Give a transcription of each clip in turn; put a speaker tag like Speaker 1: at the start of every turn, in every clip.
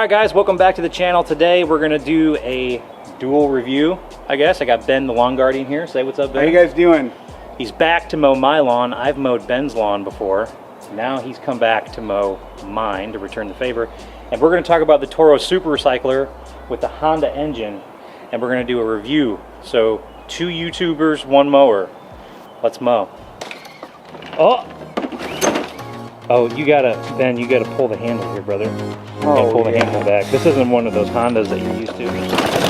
Speaker 1: Alright guys, welcome back to the channel. Today we're going to do a dual review, I guess. I got Ben the lawn guardian here. Say what's up, Ben.
Speaker 2: How you guys doing?
Speaker 1: He's back to mow my lawn. I've mowed Ben's lawn before. Now he's come back to mow mine to return the favor. And we're going to talk about the Toro Super Recycler with the Honda engine. And we're going to do a review. So, 2 YouTubers, 1 mower. Let's mow. Oh, Ben, you gotta pull the handle here, brother. You gotta pull the handle back. This isn't one of those Hondas that you're used to.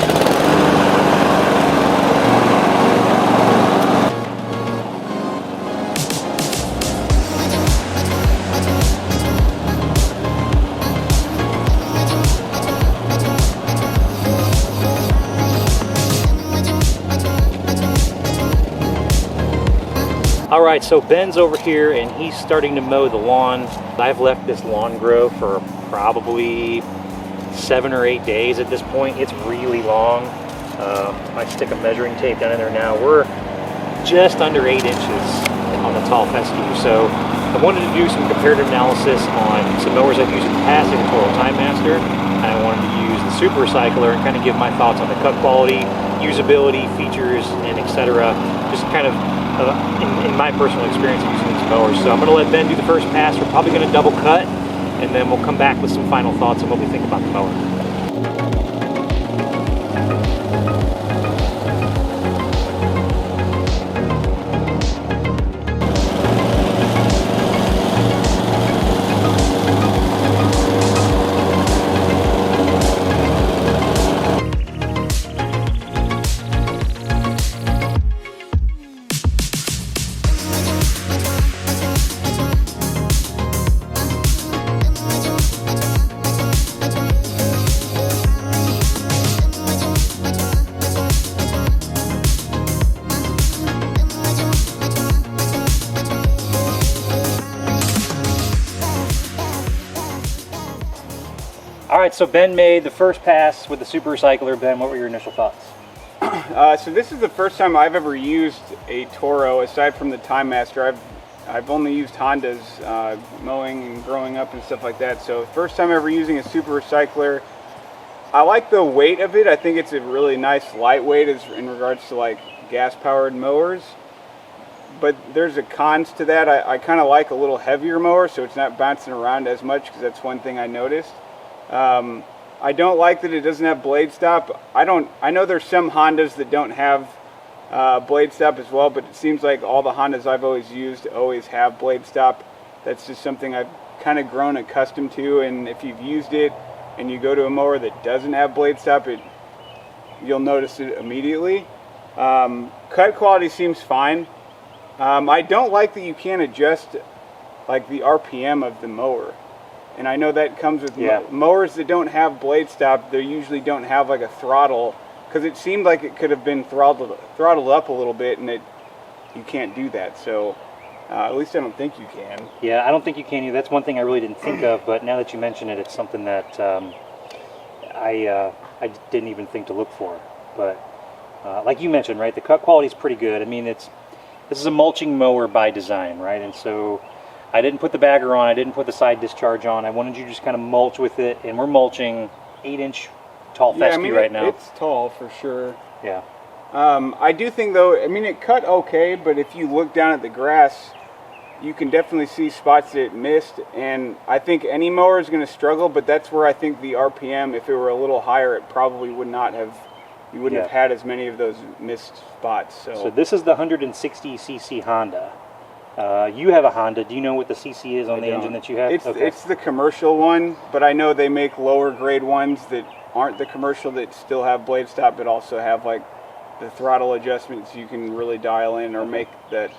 Speaker 1: Alright, so Ben's over here and he's starting to mow the lawn. I've left this lawn grow for probably 7 or 8 days at this point. It's really long. I stick a measuring tape down in there now. We're just under 8 inches on the tall fescue. So I wanted to do some comparative analysis on some mowers I've used in the past, like the Toro Time Master, and I wanted to use the Super Recycler and kind of give my thoughts on the cut quality, usability, features, and etc. Just kind of in my personal experience of using these mowers. So I'm going to let Ben do the first pass. We're probably going to double cut, and then we'll come back with some final thoughts on what we think about the mower. Alright, so Ben made the first pass with the Super Recycler. Ben, what were your initial thoughts?
Speaker 2: So this is the first time I've ever used a Toro, aside from the Time Master. I've only used Hondas, mowing and growing up and stuff like that. So first time ever using a Super Recycler. I like the weight of it. I think it's a really nice lightweight in regards to like gas-powered mowers. But there's a cons to that. I kind of like a little heavier mower, so it's not bouncing around as much, because that's one thing I noticed. I don't like that it doesn't have blade stop. I know there's some Hondas that don't have blade stop as well, but it seems like all the Hondas I've always used always have blade stop. That's just something I've kind of grown accustomed to, and if you've used it and you go to a mower that doesn't have blade stop, you'll notice it immediately. Cut quality seems fine. I don't like that you can't adjust like the RPM of the mower. And I know that comes with mowers that don't have blade stop. They usually don't have like a throttle, because it seemed like it could have been throttled up a little bit, and you can't do that. So at least I don't think you can.
Speaker 1: Yeah, I don't think you can either. That's one thing I really didn't think of, but now that you mention it, it's something that I didn't even think to look for. But like you mentioned, right, the cut quality is pretty good. I mean, this is a mulching mower by design, right? And so I didn't put the bagger on, I didn't put the side discharge on. I wanted you to just kind of mulch with it, and we're mulching 8-inch tall fescue right now.
Speaker 2: It's tall for sure.
Speaker 1: Yeah.
Speaker 2: I do think though, I mean, it cut okay, but if you look down at the grass, you can definitely see spots that it missed, and I think any mower is going to struggle, but that's where I think the RPM, if it were a little higher, it probably would not have, you wouldn't have had as many of those missed spots. So
Speaker 1: this is the 160cc Honda. You have a Honda. Do you know what the CC is on the engine that you have?
Speaker 2: It's the commercial one, but I know they make lower grade ones that aren't the commercial, that still have blade stop, but also have like the throttle adjustments you can really dial in, or make the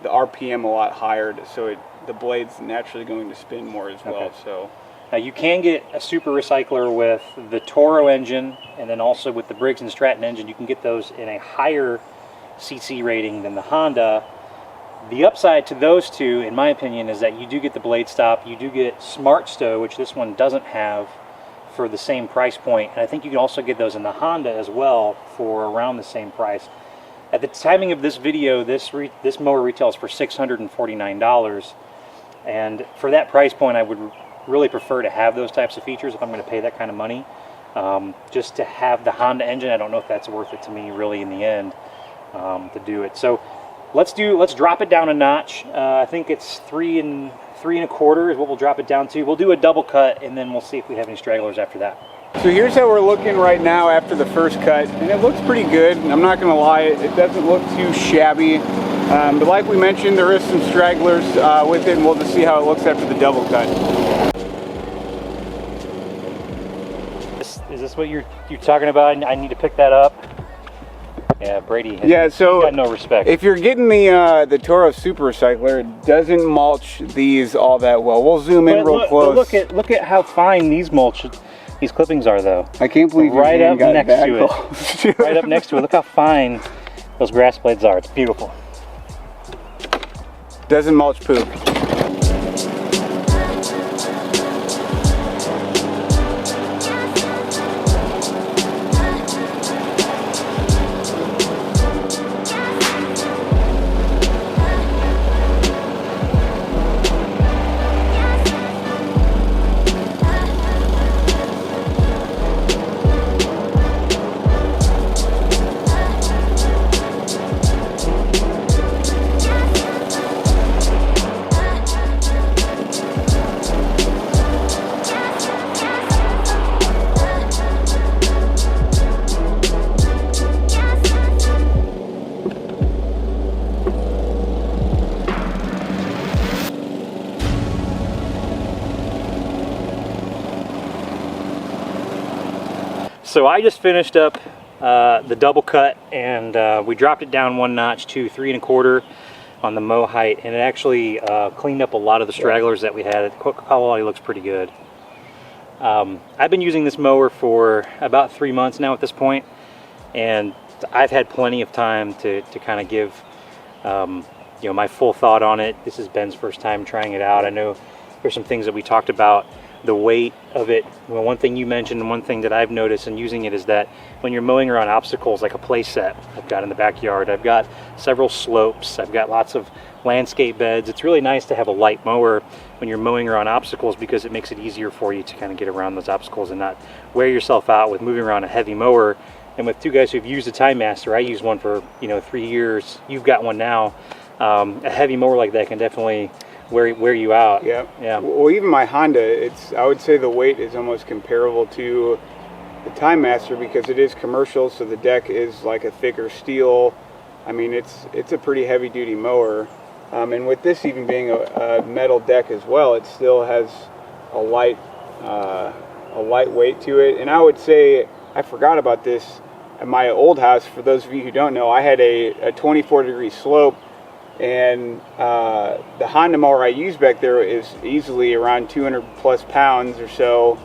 Speaker 2: RPM a lot higher, so the blade's naturally going to spin more as well. So
Speaker 1: now you can get a Super Recycler with the Toro engine, and then also with the Briggs and Stratton engine. You can get those in a higher CC rating than the Honda. The upside to those two, in my opinion, is that you do get the blade stop, you do get Smart Stow, which this one doesn't have, for the same price point, and I think you can also get those in the Honda as well for around the same price. At the timing of this video, this mower retails for $649, and for that price point, I would really prefer to have those types of features if I'm going to pay that kind of money. Just to have the Honda engine, I don't know if that's worth it to me really in the end to do it. So let's drop it down a notch. I think it's 3 1/4 is what we'll drop it down to. We'll do a double cut and then we'll see if we have any stragglers after that.
Speaker 2: So here's how we're looking right now after the first cut, and it looks pretty good. I'm not going to lie, it doesn't look too shabby, but like we mentioned, there is some stragglers with it, and we'll just see how it looks after the double cut.
Speaker 1: Is this what you're talking about? I need to pick that up. Yeah, Brady has got no respect.
Speaker 2: If you're getting the Toro Super Recycler, it doesn't mulch these all that well. We'll zoom in real close.
Speaker 1: But look at how fine these clippings are, though.
Speaker 2: I can't believe
Speaker 1: right up next to it. Right up next to it. Look how fine those grass blades are. It's beautiful.
Speaker 2: Doesn't mulch poop.
Speaker 1: So I just finished up the double cut, and we dropped it down 1 notch to 3 1/4 on the mow height, and it actually cleaned up a lot of the stragglers that we had. The quality looks pretty good. I've been using this mower for about 3 months now at this point, and I've had plenty of time to kind of give you know, my full thought on it. This is Ben's first time trying it out. I know there's some things that we talked about. The weight of it, well, one thing you mentioned and one thing that I've noticed in using it is that when you're mowing around obstacles, like a play set I've got in the backyard, I've got several slopes, I've got lots of landscape beds. It's really nice to have a light mower when you're mowing around obstacles because it makes it easier for you to kind of get around those obstacles and not wear yourself out with moving around a heavy mower. And with 2 guys who've used a Time Master, I used one for 3 years, you've got one now, a heavy mower like that can definitely wear you out.
Speaker 2: Yeah. Well, even my Honda, I would say the weight is almost comparable to the Time Master because it is commercial, so the deck is like a thicker steel. I mean, it's a pretty heavy duty mower, and with this even being a metal deck as well, it still has a light weight to it. And I would say, I forgot about this, at my old house, for those of you who don't know, I had a 24-degree slope, and the Honda mower I use back there is easily around 200 plus pounds or so,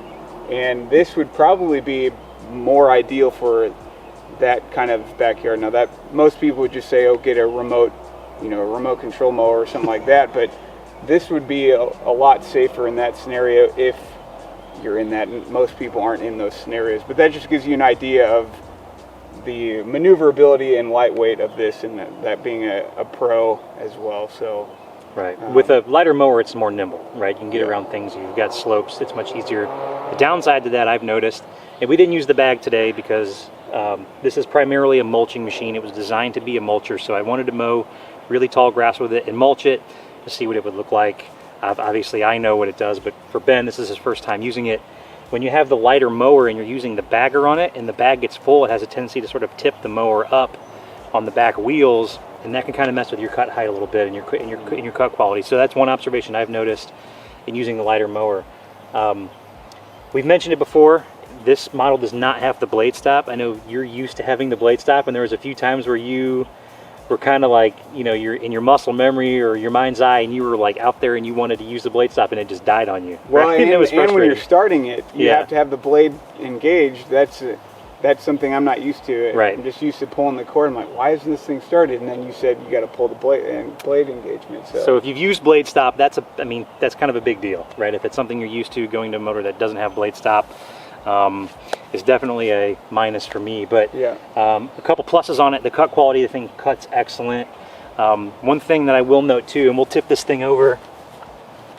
Speaker 2: and this would probably be more ideal for that kind of backyard. Now, that most people would just say, oh, get a remote control mower or something like that, but this would be a lot safer in that scenario if you're in that, and most people aren't in those scenarios. But that just gives you an idea of the maneuverability and lightweight of this, and that being a pro as well. So
Speaker 1: right, with a lighter mower it's more nimble, right? You can get around things, you've got slopes, it's much easier. The downside to that I've noticed, and we didn't use the bag today because this is primarily a mulching machine. It was designed to be a mulcher, so I wanted to mow really tall grass with it and mulch it to see what it would look like. Obviously I know what it does, but for Ben, this is his first time using it. When you have the lighter mower and you're using the bagger on it and the bag gets full, it has a tendency to sort of tip the mower up on the back wheels, and that can kind of mess with your cut height a little bit and your cut quality. So that's one observation I've noticed in using the lighter mower. We've mentioned it before, this model does not have the blade stop. I know you're used to having the blade stop, and there was a few times where you were kind of like, you're in your muscle memory or your mind's eye, and you were like out there and you wanted to use the blade stop and it just died on you.
Speaker 2: Well,
Speaker 1: right?
Speaker 2: and,
Speaker 1: it was
Speaker 2: and when you're starting it, you have to have the blade engaged. That's something I'm not used to.
Speaker 1: Right.
Speaker 2: I'm just used to pulling the cord. I'm like, why isn't this thing started? And then you said you got to pull the blade engagement. So
Speaker 1: if you've used blade stop, that's kind of a big deal, right? If it's something you're used to, going to a motor that doesn't have blade stop, is definitely a minus for me. But a couple pluses on it. The cut quality, the thing cuts excellent. One thing that I will note too, and we'll tip this thing over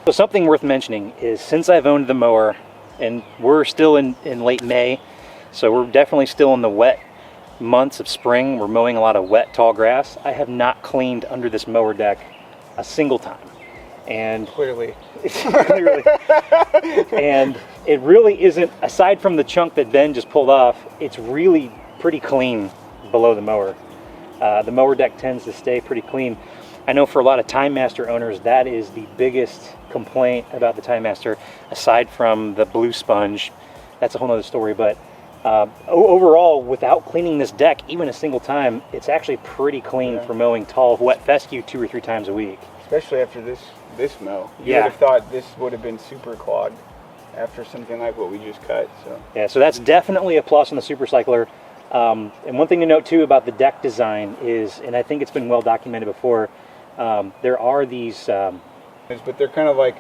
Speaker 1: So something worth mentioning is since I've owned the mower, and we're still in late May, so we're definitely still in the wet months of spring. We're mowing a lot of wet, tall grass. I have not cleaned under this mower deck a single time. And
Speaker 2: Clearly.
Speaker 1: And it really isn't, aside from the chunk that Ben just pulled off, it's really pretty clean below the mower. The mower deck tends to stay pretty clean. I know for a lot of Time Master owners, that is the biggest complaint about the Time Master, aside from the blue sponge. That's a whole other story, but overall, without cleaning this deck even a single time, it's actually pretty clean for mowing tall, wet fescue 2 or 3 times a week.
Speaker 2: Especially after this mow. You
Speaker 1: Yeah.
Speaker 2: would have thought this would have been super clogged after something like what we just cut. So
Speaker 1: Yeah, so that's definitely a plus on the Super Recycler. And one thing to note too about the deck design is, and I think it's been well documented before, there are these
Speaker 2: but they're kind of like,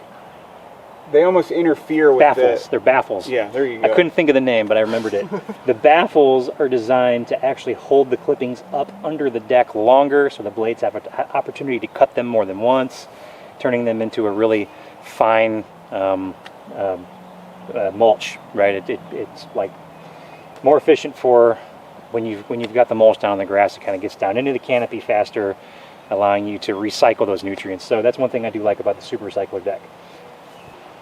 Speaker 2: they almost interfere with
Speaker 1: baffles. They're baffles.
Speaker 2: Yeah, there you go.
Speaker 1: I couldn't think of the name, but I remembered it. The baffles are designed to actually hold the clippings up under the deck longer, so the blades have an opportunity to cut them more than once, turning them into a really fine mulch. Right? It's like more efficient for when you've got the mulch down on the grass. It kind of gets down into the canopy faster, allowing you to recycle those nutrients. So that's one thing I do like about the Super Recycler deck.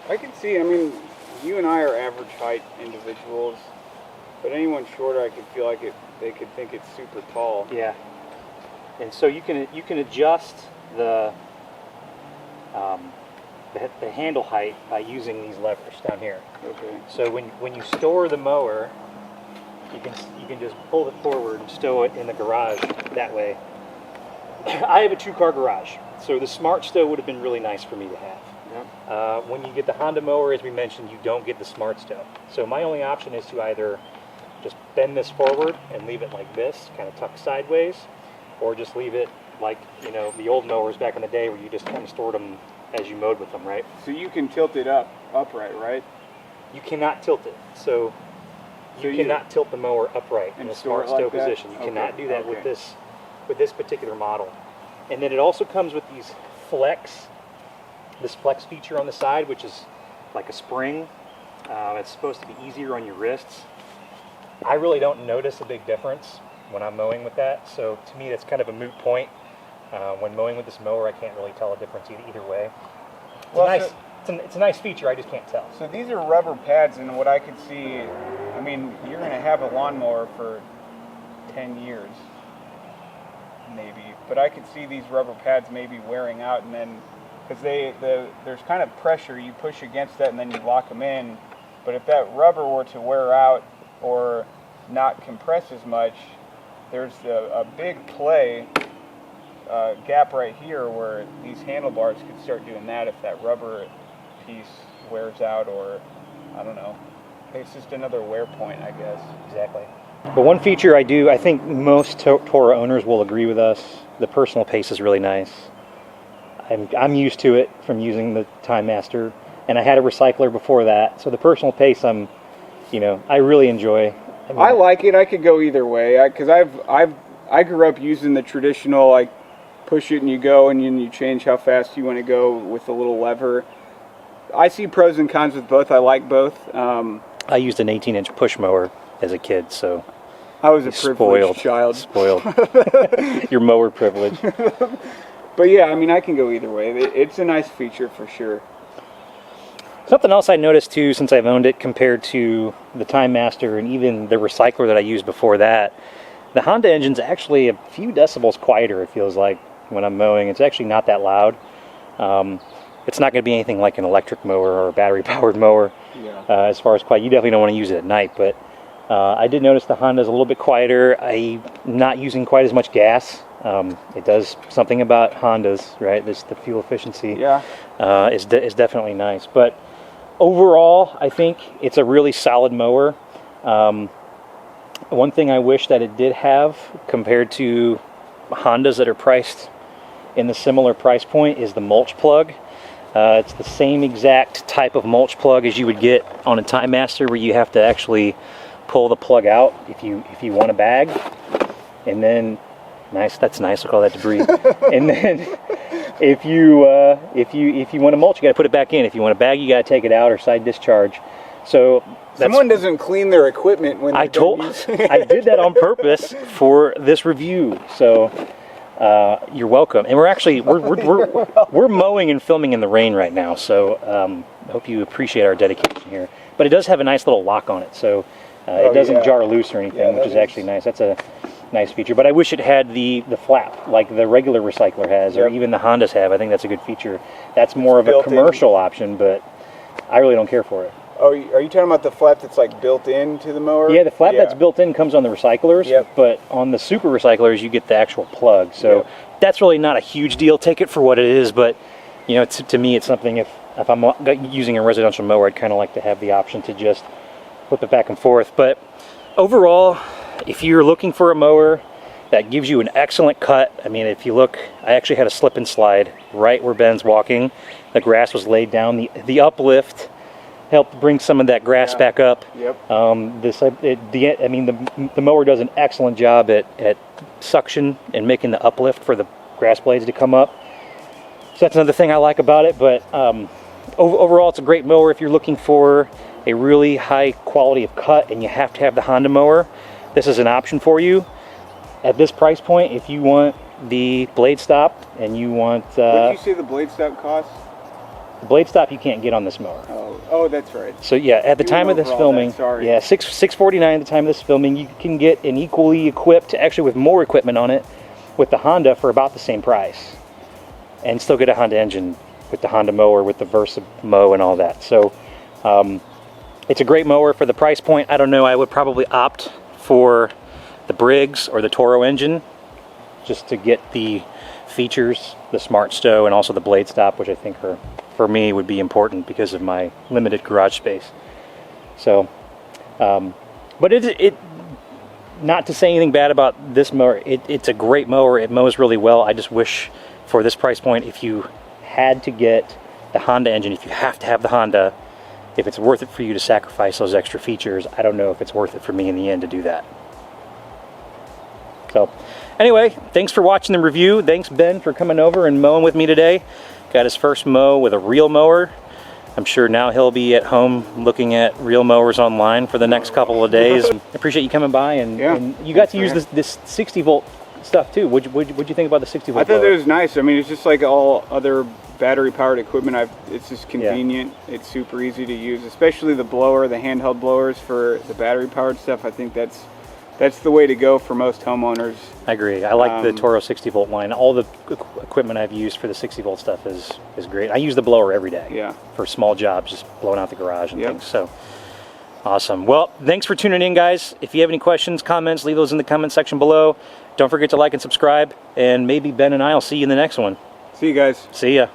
Speaker 2: I can see, I mean, you and I are average height individuals, but anyone shorter, I could feel like they could think it's super tall.
Speaker 1: Yeah. And so you can adjust the handle height by using these levers down here.
Speaker 2: Okay.
Speaker 1: So when you store the mower, you can just pull it forward and stow it in the garage that way. I have a 2-car garage, so the Smart Stow would have been really nice for me to have. When you get the Honda mower, as we mentioned, you don't get the Smart Stow. So my only option is to either just bend this forward and leave it like this, kind of tucked sideways, or just leave it like, you know, the old mowers back in the day where you just kind of stored them as you mowed with them, right?
Speaker 2: So you can tilt it upright, right?
Speaker 1: You cannot tilt it. So you cannot tilt the mower upright in a Smart Stow position. You cannot do that with this particular model. And then it also comes with these this flex feature on the side, which is like a spring. It's supposed to be easier on your wrists. I really don't notice a big difference when I'm mowing with that, so to me that's kind of a moot point. When mowing with this mower, I can't really tell a difference either way. It's a nice feature, I just can't tell.
Speaker 2: So these are rubber pads, and what I could see, I mean, you're going to have a lawnmower for 10 years, maybe, but I could see these rubber pads maybe wearing out, and then because there's kind of pressure, you push against that and then you lock them in. But if that rubber were to wear out or not compress as much, there's a big play gap right here where these handlebars could start doing that if that rubber piece wears out, or I don't know. It's just another wear point, I guess.
Speaker 1: Exactly. But one feature I think most Toro owners will agree with us, the personal pace is really nice. I'm used to it from using the Time Master, and I had a recycler before that, so the personal pace I really enjoy.
Speaker 2: I like it. I could go either way because I grew up using the traditional, like, push it and you go and you change how fast you want to go with the little lever. I see pros and cons with both. I like both.
Speaker 1: I used an 18-inch push mower as a kid, so
Speaker 2: I was a privileged child.
Speaker 1: Spoiled. Your mower privilege.
Speaker 2: But yeah, I mean, I can go either way. It's a nice feature for sure.
Speaker 1: Something else I noticed too, since I've owned it compared to the Time Master and even the recycler that I used before that, the Honda engine's actually a few decibels quieter, it feels like, when I'm mowing. It's actually not that loud. It's not going to be anything like an electric mower or a battery-powered mower.
Speaker 2: Yeah.
Speaker 1: As far as quiet, you definitely don't want to use it at night, but I did notice the Honda's a little bit quieter. I'm not using quite as much gas. It does something about Hondas, right? The fuel efficiency is definitely nice. But overall, I think it's a really solid mower. One thing I wish that it did have compared to Hondas that are priced in the similar price point is the mulch plug. It's the same exact type of mulch plug as you would get on a Time Master, where you have to actually pull the plug out if you want a bag, and then that's nice. Look at all that debris. And then if you want to mulch, you got to put it back in. If you want to bag, you got to take it out or side discharge. So
Speaker 2: someone doesn't clean their equipment when
Speaker 1: I did that on purpose for this review. So you're welcome. And we're mowing and filming in the rain right now. So I hope you appreciate our dedication here. But it does have a nice little lock on it, so it doesn't jar loose or anything, which is actually nice. That's a nice feature. But I wish it had the flap like the regular recycler has, or even the Hondas have. I think that's a good feature. That's more of a commercial option, but I really don't care for it.
Speaker 2: Oh, are you talking about the flap that's like built into the mower?
Speaker 1: Yeah, the flap that's built in comes on the recyclers, but on the super recyclers you get the actual plug. So that's really not a huge deal. Take it for what it is, but you know, to me it's something if I'm using a residential mower, I'd kind of like to have the option to just flip it back and forth. But overall, if you're looking for a mower that gives you an excellent cut, I mean, if you look, I actually had a slip and slide right where Ben's walking. The grass was laid down. The uplift helped bring some of that grass back up. I mean, the mower does an excellent job at suction and making the uplift for the grass blades to come up. So that's another thing I like about it. But overall, it's a great mower if you're looking for a really high quality of cut and you have to have the Honda mower. This is an option for you at this price point. If you want the blade stop and you want
Speaker 2: what did you say the blade stop costs?
Speaker 1: The blade stop you can't get on this mower.
Speaker 2: Oh, that's right.
Speaker 1: So yeah, at the time of this filming, yeah, $649 at the time of this filming, you can get an equally equipped, actually with more equipment on it, with the Honda for about the same price, and still get a Honda engine with the Honda mower, with the Versa mow and all that. So it's a great mower for the price point. I don't know, I would probably opt for the Briggs or the Toro engine just to get the features, the smart stow, and also the blade stop, which I think are, for me, would be important because of my limited garage space. So, but it not to say anything bad about this mower, it's a great mower. It mows really well. I just wish for this price point, if you had to get the Honda engine, if you have to have the Honda, if it's worth it for you to sacrifice those extra features, I don't know if it's worth it for me in the end to do that. So anyway, thanks for watching the review. Thanks, Ben, for coming over and mowing with me today. Got his first mow with a real mower. I'm sure now he'll be at home looking at real mowers online for the next couple of days. I appreciate you coming by, and you got to use this 60 volt stuff too. What'd you think about the 60 volt?
Speaker 2: I thought it was nice. I mean, it's just like all other battery powered equipment. It's just convenient. It's super easy to use, especially the blower, the handheld blowers for the battery powered stuff. I think that's the way to go for most homeowners. I agree. I like the Toro 60 volt line. All the equipment I've used for the 60 volt stuff is great. I use the blower every day. Yeah. For small jobs, just blowing out the garage and things. So awesome. Well, thanks for tuning in, guys. If you have any questions, comments, leave those in the comment section below. Don't forget to like and subscribe, and maybe Ben and I will see you in the next one. See you guys. See ya.